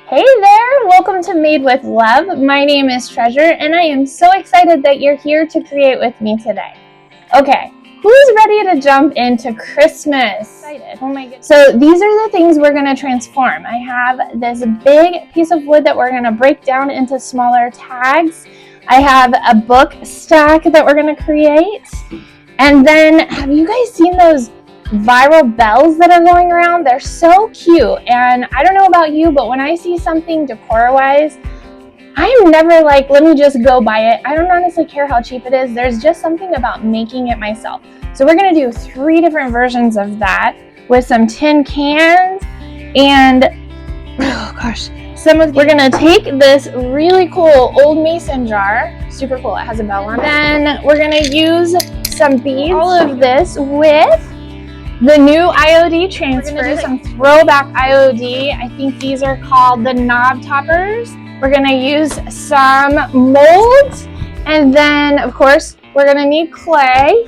Hey there! Welcome to Made with Love. My name is Treasure, and I am so excited that you're here to create with me today. Okay, who's ready to jump into Christmas? Excited. Oh my goodness. So these are the things we're going to transform. I have this big piece of wood that we're going to break down into smaller tags. I have a book stack that we're going to create. And then, have you guys seen those viral bells that are going around? They're so cute, and I don't know about you, but when I see something decor wise, I am never like, let me just go buy it. I don't honestly care how cheap it is. There's just something about making it myself. So we're going to do 3 different versions of that with some tin cans and we're going to take this really cool old mason jar, super cool, it has a bell on it. Then we're going to use some beads, all of this with the new IOD transfers. We're going to do some throwback IOD. I think these are called the knob toppers. We're going to use some molds, and then of course we're going to need clay.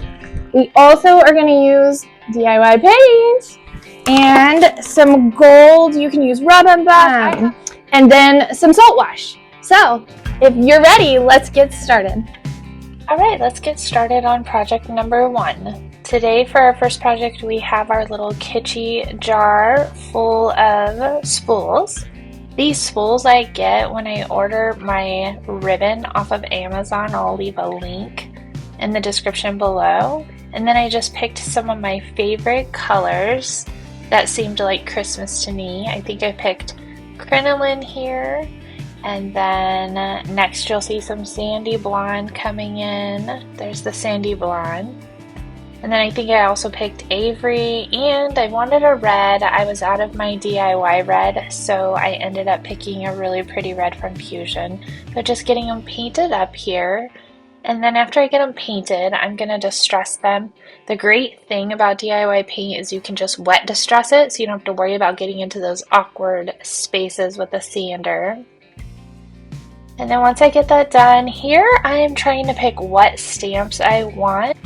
We also are going to use DIY paint and some gold. You can use rub and buff, and then some salt wash. So if you're ready, let's get started. All right, let's get started on project number 1. Today for our first project, we have our little Kitchy jar full of spools. These spools I get when I order my ribbon off of Amazon. I'll leave a link in the description below. And then I just picked some of my favorite colors that seemed like Christmas to me. I think I picked crinoline here. And then next you'll see some sandy blonde coming in. There's the sandy blonde. And then I think I also picked Avery, and I wanted a red. I was out of my DIY red, so I ended up picking a really pretty red from Fusion. But just getting them painted up here. And then after I get them painted, I'm going to distress them. The great thing about DIY paint is you can just wet distress it, so you don't have to worry about getting into those awkward spaces with a sander. And then once I get that done, here I am trying to pick what stamps I want.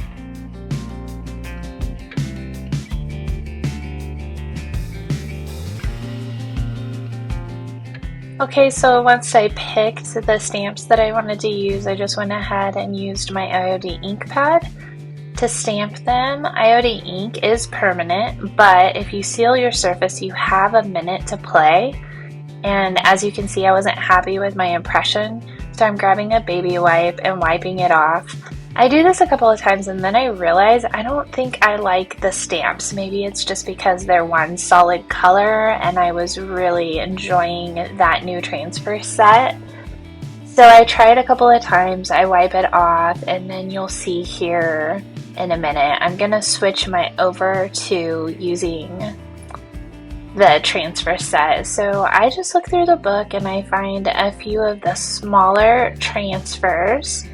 Okay, so once I picked the stamps that I wanted to use, I just went ahead and used my IOD ink pad to stamp them. IOD ink is permanent, but if you seal your surface, you have a minute to play. And as you can see, I wasn't happy with my impression, so I'm grabbing a baby wipe and wiping it off. I do this a couple of times and then I realize I don't think I like the stamps. Maybe it's just because they're one solid color and I was really enjoying that new transfer set. So I tried a couple of times, I wipe it off, and then you'll see here in a minute I'm gonna switch over to using the transfer set. So I just look through the book and I find a few of the smaller transfers,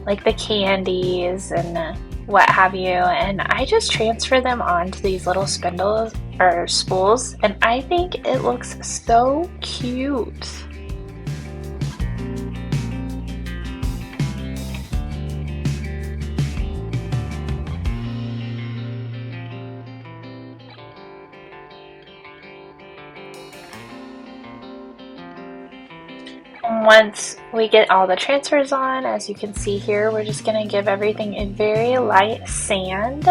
like the candies and what have you, and I just transfer them onto these little spindles or spools, and I think it looks so cute. Once we get all the transfers on, as you can see here, we're just going to give everything a very light sand.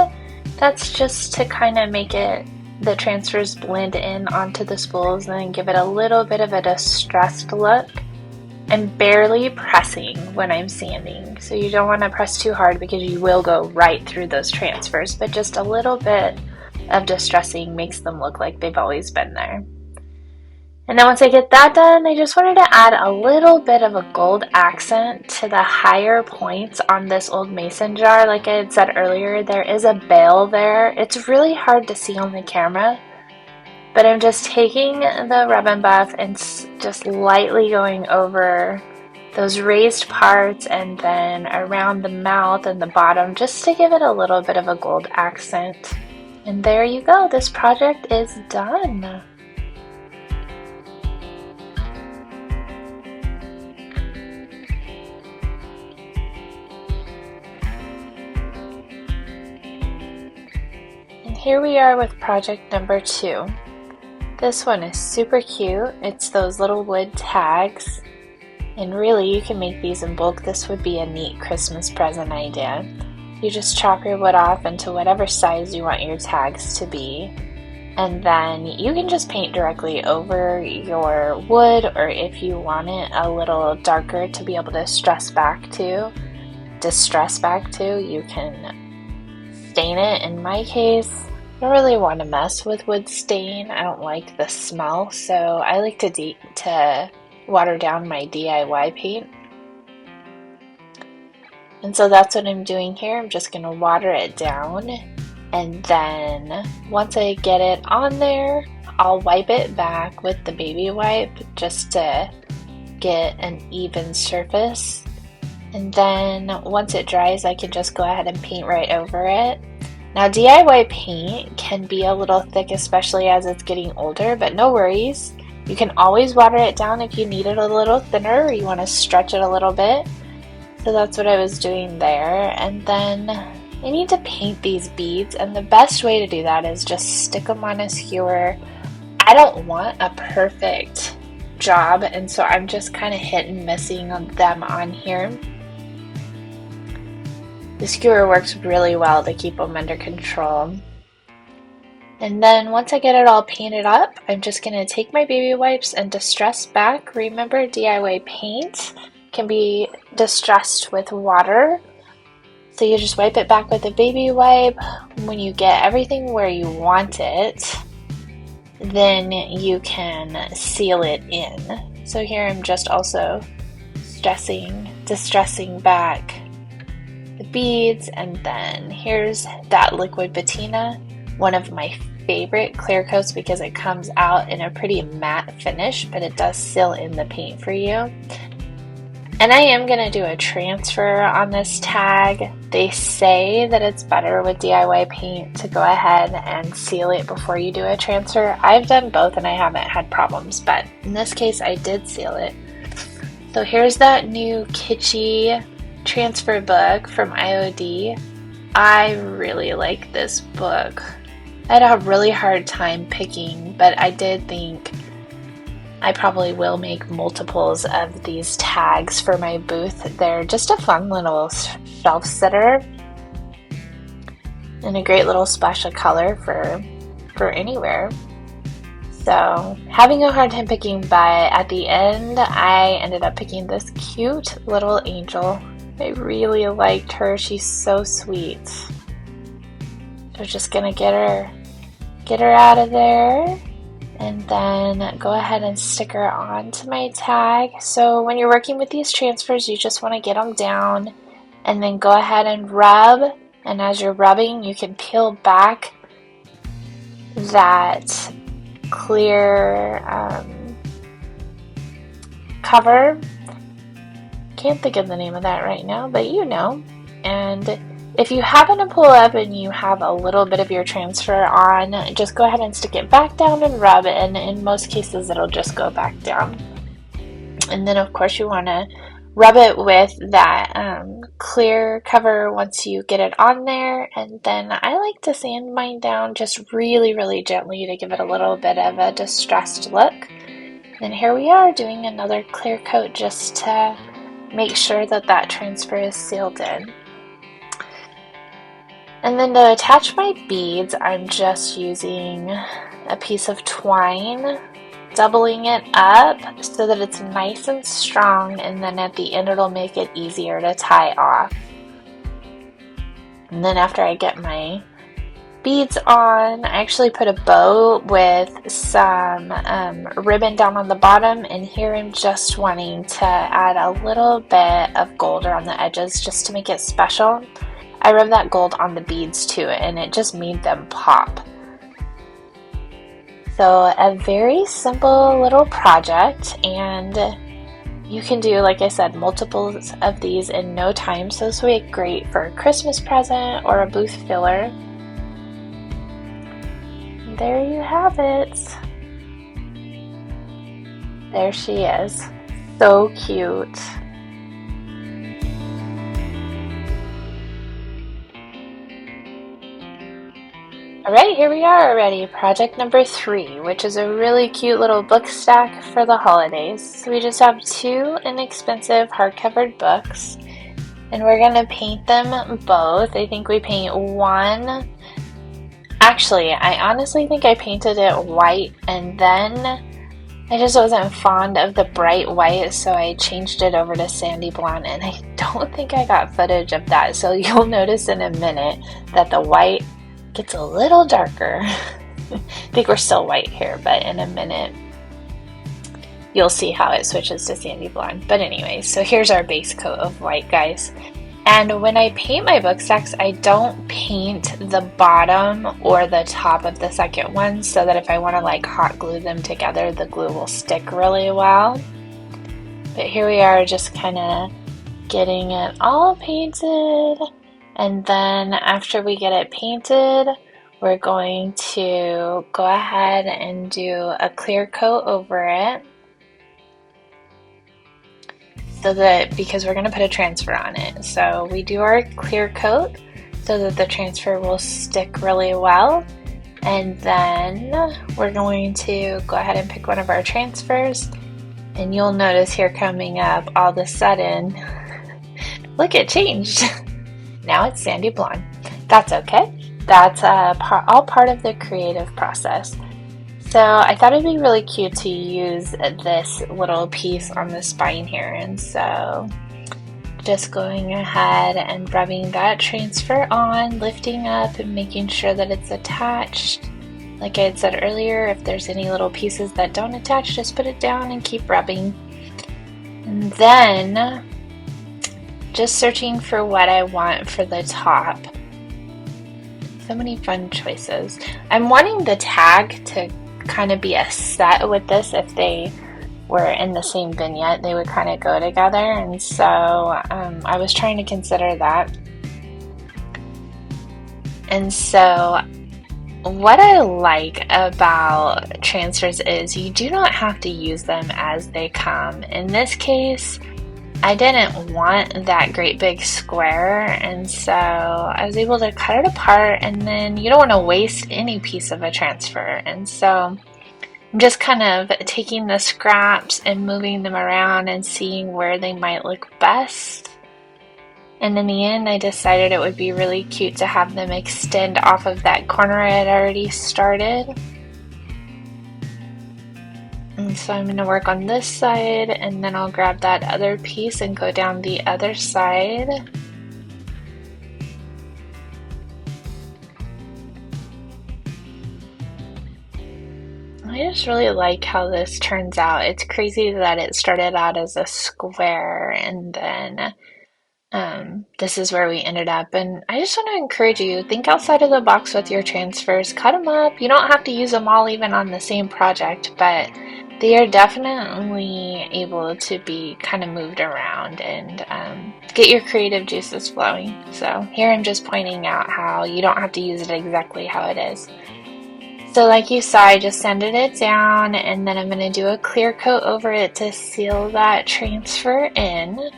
That's just to kind of make the transfers blend in onto the spools and then give it a little bit of a distressed look. I'm barely pressing when I'm sanding, so you don't want to press too hard because you will go right through those transfers, but just a little bit of distressing makes them look like they've always been there. And then once I get that done, I just wanted to add a little bit of a gold accent to the higher points on this old mason jar. Like I had said earlier, there is a bell there. It's really hard to see on the camera, but I'm just taking the rub and buff and just lightly going over those raised parts and then around the mouth and the bottom just to give it a little bit of a gold accent. And there you go, this project is done. Here we are with project number 2. This one is super cute. It's those little wood tags. And really, you can make these in bulk. This would be a neat Christmas present idea. You just chop your wood off into whatever size you want your tags to be. And then you can just paint directly over your wood, or if you want it a little darker to be able to distress back to, you can stain it. In my case, I don't really want to mess with wood stain. I don't like the smell, so I like to water down my DIY paint. And so that's what I'm doing here. I'm just going to water it down, and then once I get it on there, I'll wipe it back with the baby wipe just to get an even surface. And then once it dries, I can just go ahead and paint right over it. Now, DIY paint can be a little thick, especially as it's getting older, but no worries. You can always water it down if you need it a little thinner or you want to stretch it a little bit. So that's what I was doing there. And then I need to paint these beads, and the best way to do that is just stick them on a skewer. I don't want a perfect job, and so I'm just kind of hit and missing them on here. The skewer works really well to keep them under control. And then once I get it all painted up, I'm just going to take my baby wipes and distress back. Remember, DIY paint can be distressed with water. So you just wipe it back with a baby wipe. When you get everything where you want it, then you can seal it in. So here I'm just also distressing back the beads, and then here's that liquid patina, one of my favorite clear coats because it comes out in a pretty matte finish, but it does seal in the paint for you. And I am going to do a transfer on this tag. They say that it's better with DIY paint to go ahead and seal it before you do a transfer. I've done both and I haven't had problems, but in this case I did seal it. So here's that new Kitchy transfer book from IOD. I really like this book. I had a really hard time picking, but I did think I probably will make multiples of these tags for my booth. They're just a fun little shelf sitter and a great little splash of color for anywhere. So having a hard time picking, but at the end I ended up picking this cute little angel. I really liked her. She's so sweet. So just gonna get her out of there, and then go ahead and stick her onto my tag. So when you're working with these transfers, you just want to get them down and then go ahead and rub. And as you're rubbing, you can peel back that clear cover. Can't think of the name of that right now, but you know. And if you happen to pull up and you have a little bit of your transfer on, just go ahead and stick it back down and rub it, and in most cases it'll just go back down. And then of course you want to rub it with that clear cover once you get it on there, and then I like to sand mine down just really, really gently to give it a little bit of a distressed look. And here we are doing another clear coat just to make sure that that transfer is sealed in. And then to attach my beads, I'm just using a piece of twine, doubling it up so that it's nice and strong, and then at the end it'll make it easier to tie off. And then after I get my beads on, I actually put a bow with some ribbon down on the bottom, and here I'm just wanting to add a little bit of gold around the edges just to make it special. I rubbed that gold on the beads too, and it just made them pop. So a very simple little project, and you can do, like I said, multiples of these in no time, so this will be great for a Christmas present or a booth filler. And there you have it. There she is. So cute. Alright, here we are already, project number 3, which is a really cute little book stack for the holidays. So we just have 2 inexpensive hardcover books, and we're going to paint them both. I think we paint one. Actually, I honestly think I painted it white, and then I just wasn't fond of the bright white, so I changed it over to sandy blonde, and I don't think I got footage of that, so you'll notice in a minute that the white gets a little darker. I think we're still white here, but in a minute you'll see how it switches to sandy blonde. But anyway, so here's our base coat of white, guys. And when I paint my book stacks, I don't paint the bottom or the top of the second one, so that if I want to like hot glue them together, the glue will stick really well. But here we are, just kind of getting it all painted. And then after we get it painted, we're going to go ahead and do a clear coat over it. So that, because we're going to put a transfer on it. So we do our clear coat so that the transfer will stick really well. And then we're going to go ahead and pick one of our transfers. And you'll notice here coming up all of a sudden, look, it changed. Now it's sandy blonde. That's okay. That's all part of the creative process. So I thought it'd be really cute to use this little piece on the spine here. And so just going ahead and rubbing that transfer on, lifting up and making sure that it's attached. Like I had said earlier, if there's any little pieces that don't attach, just put it down and keep rubbing. And then just searching for what I want for the top. So many fun choices. I'm wanting the tag to kind of be a set with this. If they were in the same vignette, they would kind of go together, and so I was trying to consider that. And so what I like about transfers is you do not have to use them as they come. In this case, I didn't want that great big square, and so I was able to cut it apart, and then you don't want to waste any piece of a transfer. And so I'm just kind of taking the scraps and moving them around and seeing where they might look best. And in the end, I decided it would be really cute to have them extend off of that corner I had already started. And so I'm going to work on this side, and then I'll grab that other piece and go down the other side. I just really like how this turns out. It's crazy that it started out as a square, and then this is where we ended up. And I just want to encourage you, think outside of the box with your transfers. Cut them up. You don't have to use them all even on the same project, but they are definitely able to be kind of moved around and get your creative juices flowing. So here I'm just pointing out how you don't have to use it exactly how it is. So like you saw, I just sanded it down, and then I'm going to do a clear coat over it to seal that transfer in.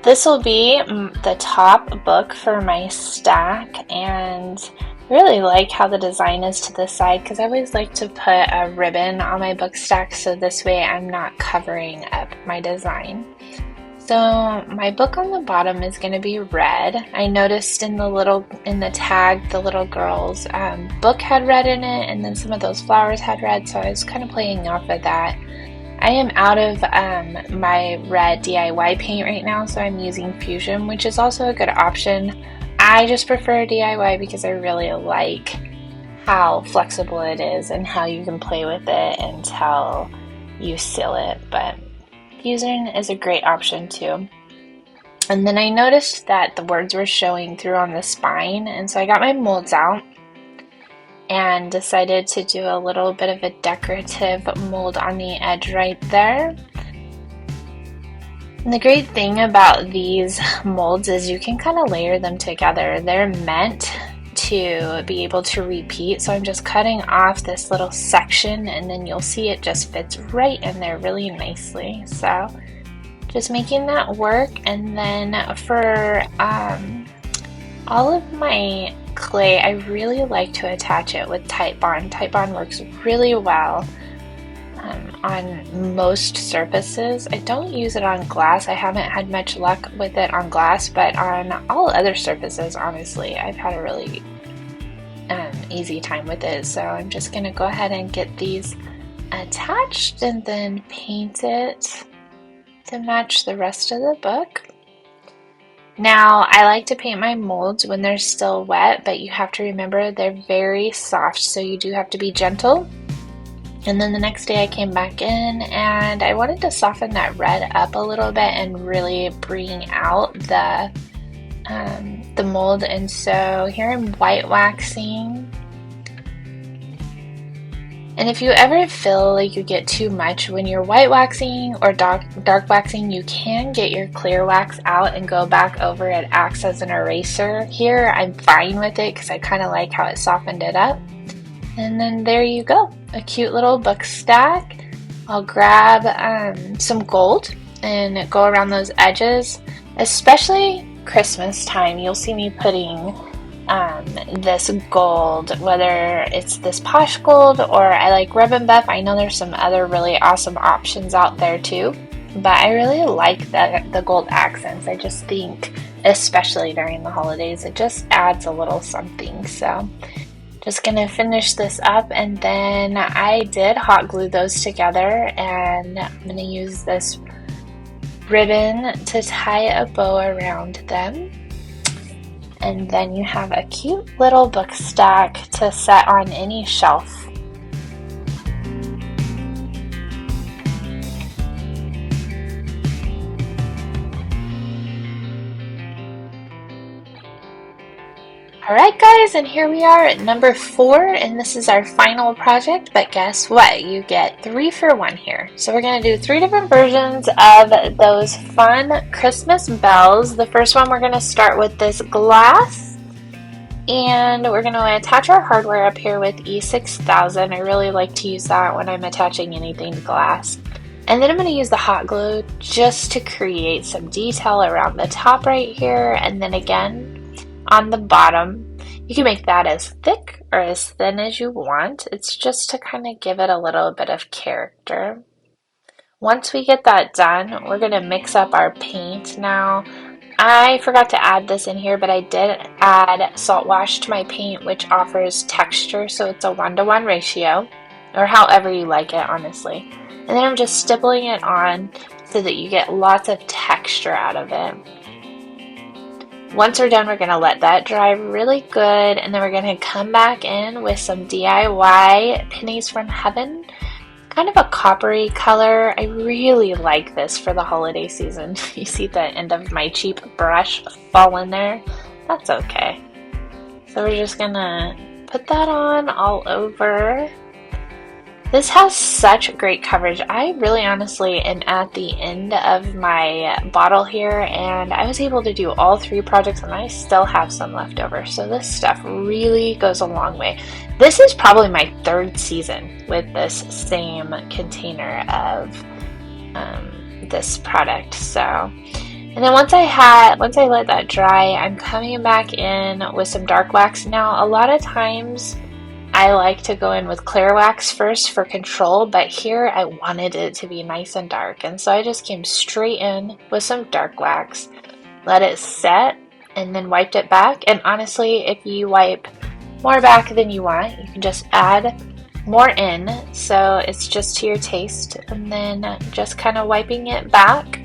This will be the top book for my stack, and I really like how the design is to the side, because I always like to put a ribbon on my book stack, so this way I'm not covering up my design. So my book on the bottom is going to be red. I noticed in the tag, the little girl's book had red in it, and then some of those flowers had red, so I was kind of playing off of that. I am out of my red DIY paint right now, so I'm using Fusion, which is also a good option. I just prefer DIY because I really like how flexible it is and how you can play with it until you seal it, but Fusion is a great option too. And then I noticed that the words were showing through on the spine, and so I got my molds out and decided to do a little bit of a decorative mold on the edge right there. And the great thing about these molds is you can kind of layer them together. They're meant to be able to repeat, so I'm just cutting off this little section, and then you'll see it just fits right in there really nicely. So just making that work. And then for all of my clay, I really like to attach it with Titebond. Titebond works really well on most surfaces. I don't use it on glass. I haven't had much luck with it on glass, but on all other surfaces, honestly, I've had a really easy time with it. So I'm just going to go ahead and get these attached and then paint it to match the rest of the book. Now, I like to paint my molds when they're still wet, but you have to remember they're very soft, so you do have to be gentle. And then the next day I came back in and I wanted to soften that red up a little bit and really bring out the mold. And so here I'm white waxing. And if you ever feel like you get too much when you're white waxing or dark waxing, you can get your clear wax out and go back over. It acts as an eraser. Here I'm fine with it because I kind of like how it softened it up. And then there you go, a cute little book stack. I'll grab some gold and go around those edges, especially Christmas time. You'll see me putting this gold, whether it's this posh gold or I like Rub and Buff. I know there's some other really awesome options out there too, but I really like the gold accents. I just think, especially during the holidays, it just adds a little something. So just gonna finish this up, and then I did hot glue those together, and I'm gonna use this ribbon to tie a bow around them. And then you have a cute little book stack to set on any shelf. Alright guys, and here we are at number 4, and this is our final project, but guess what? You get 3 for 1 here. So we're going to do 3 different versions of those fun Christmas bells. The first one, we're going to start with this glass, and we're going to attach our hardware up here with E6000. I really like to use that when I'm attaching anything to glass. And then I'm going to use the hot glue just to create some detail around the top right here, and then again on the bottom. You can make that as thick or as thin as you want. It's just to kind of give it a little bit of character. Once we get that done, we're going to mix up our paint. Now, I forgot to add this in here, but I did add salt wash to my paint, which offers texture, so it's a 1-to-1 ratio, or however you like it, honestly. And then I'm just stippling it on so that you get lots of texture out of it. Once we're done, we're going to let that dry really good, and then we're going to come back in with some DIY Pennies from Heaven. Kind of a coppery color. I really like this for the holiday season. You see the end of my cheap brush fall in there? That's okay. So we're just going to put that on all over. This has such great coverage. I really honestly am at the end of my bottle here, and I was able to do all 3 projects and I still have some left over. So this stuff really goes a long way. This is probably my 3rd season with this same container of this product. So, and then once I let that dry, I'm coming back in with some dark wax. Now, a lot of times I like to go in with clear wax first for control, but here I wanted it to be nice and dark, and so I just came straight in with some dark wax, let it set, and then wiped it back. And honestly, if you wipe more back than you want, you can just add more in, so it's just to your taste, and then just kind of wiping it back.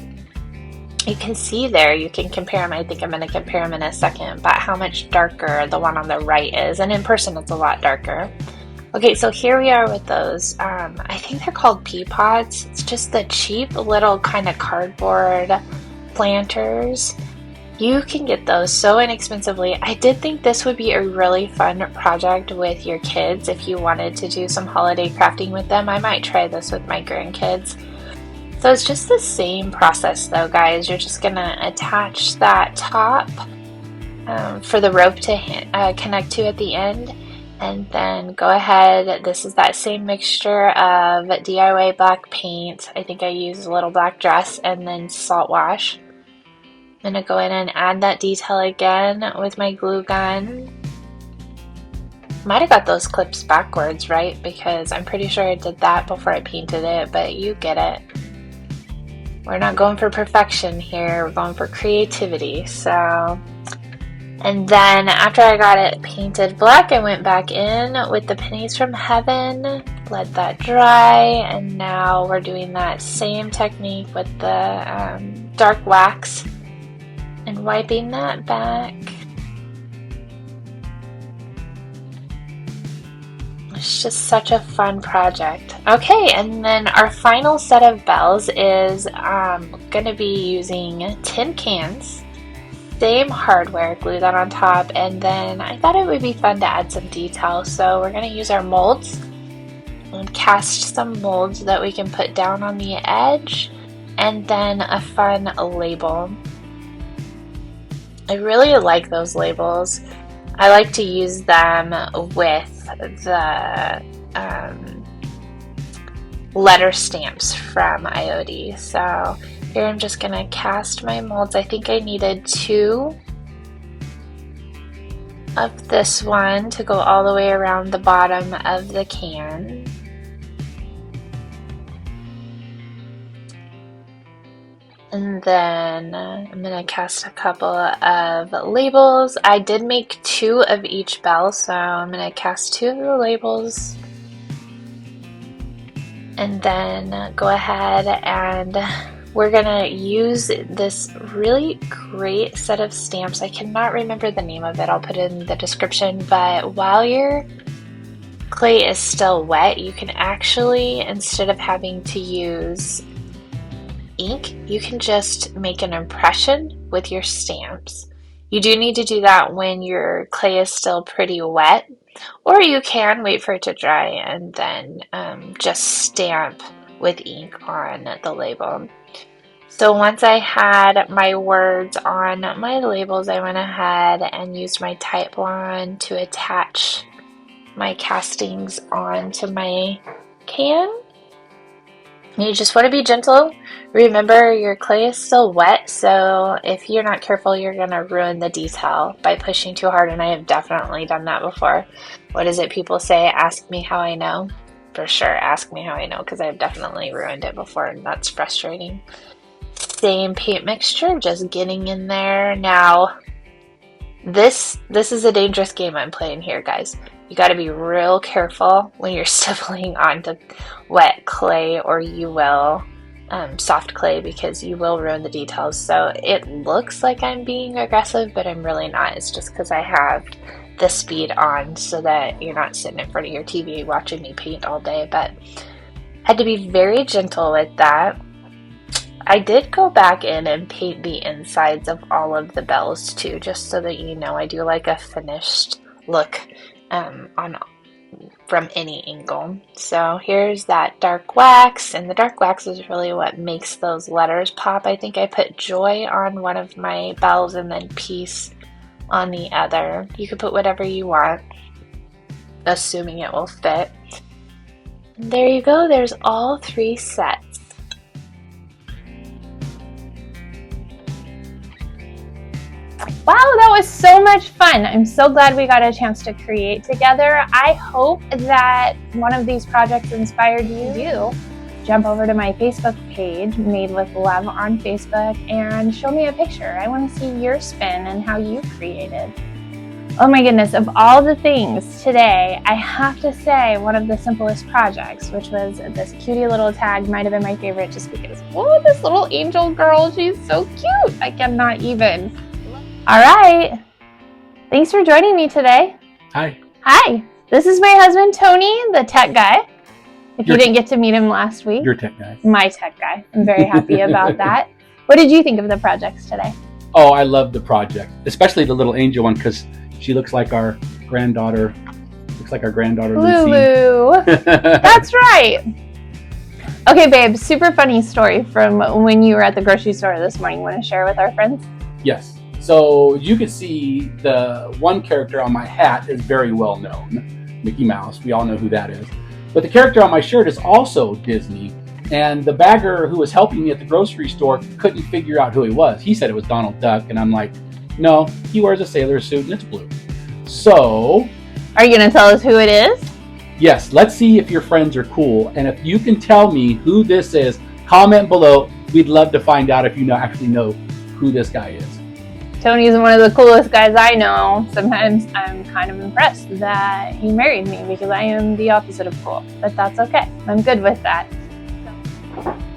You can see there, you can compare them. I think I'm going to compare them in a second, but how much darker the one on the right is, and in person it's a lot darker. Okay, so here we are with those, I think they're called pea pods. It's just the cheap little kind of cardboard planters. You can get those so inexpensively. I did think this would be a really fun project with your kids if you wanted to do some holiday crafting with them. I might try this with my grandkids. So it's just the same process though, guys. You're just going to attach that top for the rope to connect to at the end, and then go ahead. This is that same mixture of DIY black paint. I think I used a little black dress and then salt wash. I'm going to go in and add that detail again with my glue gun. Might have got those clips backwards, right? Because I'm pretty sure I did that before I painted it, but you get it. We're not going for perfection here, we're going for creativity. So, and then after I got it painted black, I went back in with the pennies from heaven, let that dry, and now we're doing that same technique with the dark wax and wiping that back. It's just such a fun project. Okay, and then our final set of bells is going to be using tin cans, same hardware, glue that on top, and then I thought it would be fun to add some detail, so we're going to use our molds and cast some molds that we can put down on the edge, and then a fun label. I really like those labels. I like to use them with the letter stamps from IOD. So here I'm just going to cast my molds. I think I needed 2 of this one to go all the way around the bottom of the can. And then I'm going to cast a couple of labels. I did make 2 of each bell, so I'm going to cast 2 of the labels. And then go ahead and we're going to use this really great set of stamps. I cannot remember the name of it. I'll put it in the description. But while your clay is still wet, you can actually, instead of having to use ink, you can just make an impression with your stamps. You do need to do that when your clay is still pretty wet, or you can wait for it to dry and then just stamp with ink on the label. So once I had my words on my labels, I went ahead and used my Type Blonde to attach my castings onto my can. You just want to be gentle. Remember, your clay is still wet, so if you're not careful, you're going to ruin the detail by pushing too hard, and I have definitely done that before. What is it people say? Ask me how I know. For sure, ask me how I know, because I've definitely ruined it before, and that's frustrating. Same paint mixture, just getting in there. Now, this is a dangerous game I'm playing here, guys. You got to be real careful when you're stippling onto wet clay, or you will soft clay, because you will ruin the details. So it looks like I'm being aggressive, but I'm really not. It's just because I have the speed on so that you're not sitting in front of your TV watching me paint all day. But I had to be very gentle with that. I did go back in and paint the insides of all of the bells too, just so that you know I do like a finished look from any angle. So here's that dark wax, and the dark wax is really what makes those letters pop. I think I put joy on one of my bells and then peace on the other. You can put whatever you want, assuming it will fit. And there you go, there's all 3 sets. Wow, that was so much fun. I'm so glad we got a chance to create together. I hope that one of these projects inspired you to jump over to my Facebook page, Made with Love on Facebook, and show me a picture. I want to see your spin and how you created. Oh my goodness, of all the things today, I have to say one of the simplest projects, which was this cutie little tag, might have been my favorite just because, oh, this little angel girl, she's so cute. I cannot even. All right. Thanks for joining me today. Hi. Hi. This is my husband, Tony, the tech guy. If you didn't get to meet him last week. Your tech guy. My tech guy. I'm very happy about that. What did you think of the projects today? Oh, I love the project, especially the little angel one, because she looks like our granddaughter. Lulu. That's right. Okay, babe, super funny story from when you were at the grocery store this morning. Want to share with our friends? Yes. So you can see the one character on my hat is very well known, Mickey Mouse. We all know who that is. But the character on my shirt is also Disney. And the bagger who was helping me at the grocery store couldn't figure out who he was. He said it was Donald Duck. And I'm like, no, he wears a sailor suit and it's blue. So... Are you going to tell us who it is? Yes, let's see if your friends are cool. And if you can tell me who this is, comment below. We'd love to find out if you actually know who this guy is. Tony is one of the coolest guys I know. Sometimes I'm kind of impressed that he married me because I am the opposite of cool, but that's okay. I'm good with that.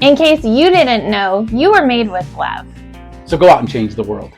In case you didn't know, you were made with love. So go out and change the world.